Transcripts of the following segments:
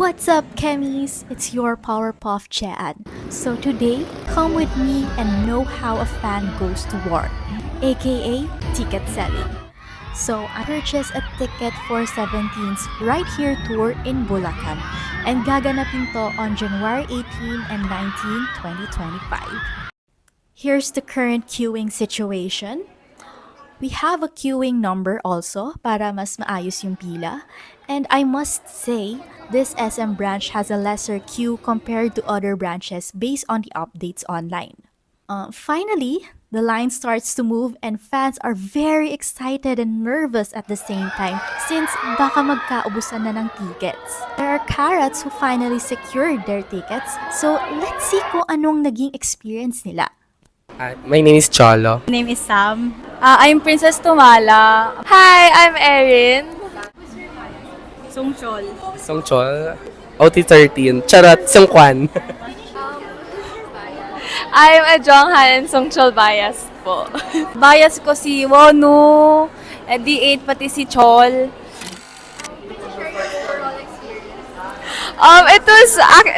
What's up, Chemies? It's your Powerpuff Chad. So today, come with me and know how a fan goes to war, aka ticket selling. So I purchased a ticket for 17's Right Here tour in Bulacan and gaganapin to on January 18 and 19, 2025. Here's the current queuing situation. We have a queuing number also para mas maayos yung pila. And I must say, this SM branch has a lesser queue compared to other branches based on the updates online. Finally, the line starts to move and fans are very excited and nervous at the same time since baka magkaubusan na ng tickets. There are carrots who finally secured their tickets, so let's see kung anong naging experience nila. My name is Cholo. My name is Sam. I'm Princess Tumala. Hi, I'm Erin. Songchol. Songchol. OT13. Charot. Songkwan. I'm a Jonghan and Songchol bias po. Bias ko si Wonu, D8 pati si Chol.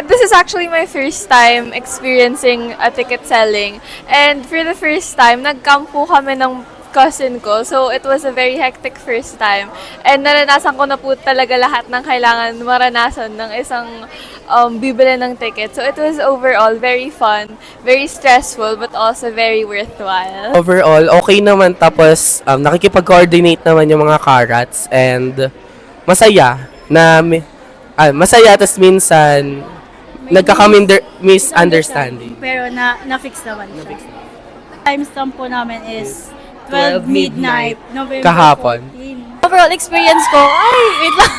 This is actually my first time experiencing a ticket selling. And for the first time, nagkampo kami ng cousin ko. So, it was a very hectic first time. And naranasan ko na po talaga lahat ng kailangan maranasan ng isang bibili ng ticket. So, it was overall very fun, very stressful, but also very worthwhile. Overall, okay naman. Tapos, nakikipag-coordinate naman yung mga carrots. And masaya na masaya, tapos minsan misunderstanding. Pero na-fix naman siya. Timestamp po namin is 12 midnight, November Kahapon. 14. Overall experience ko, wait lang.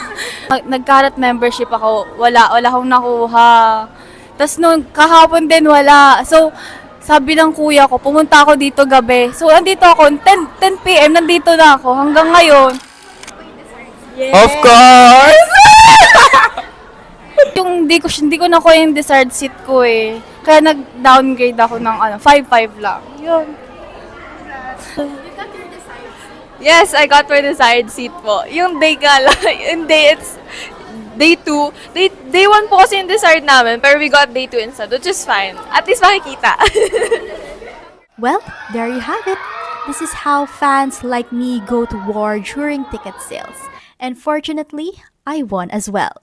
Nag-carrot membership ako, wala akong nakuha. Tapos nung kahapon din wala. So, sabi ng kuya ko, pumunta ako dito gabi. So, andito ako, 10 p.m. nandito na ako hanggang ngayon. Yes. Of course! Yung hindi ko nakuha yung desired seat ko eh. Kaya nag-downgrade ako ng 5-5 lang. Yun. Yes, I got my desired seat po. Yung day gala, yung day, it's day 2. Day 1 po kasi yung desired namin, pero we got day 2 instead, which is fine. At least makikita. Well, there you have it. This is how fans like me go to war during ticket sales. And fortunately, I won as well.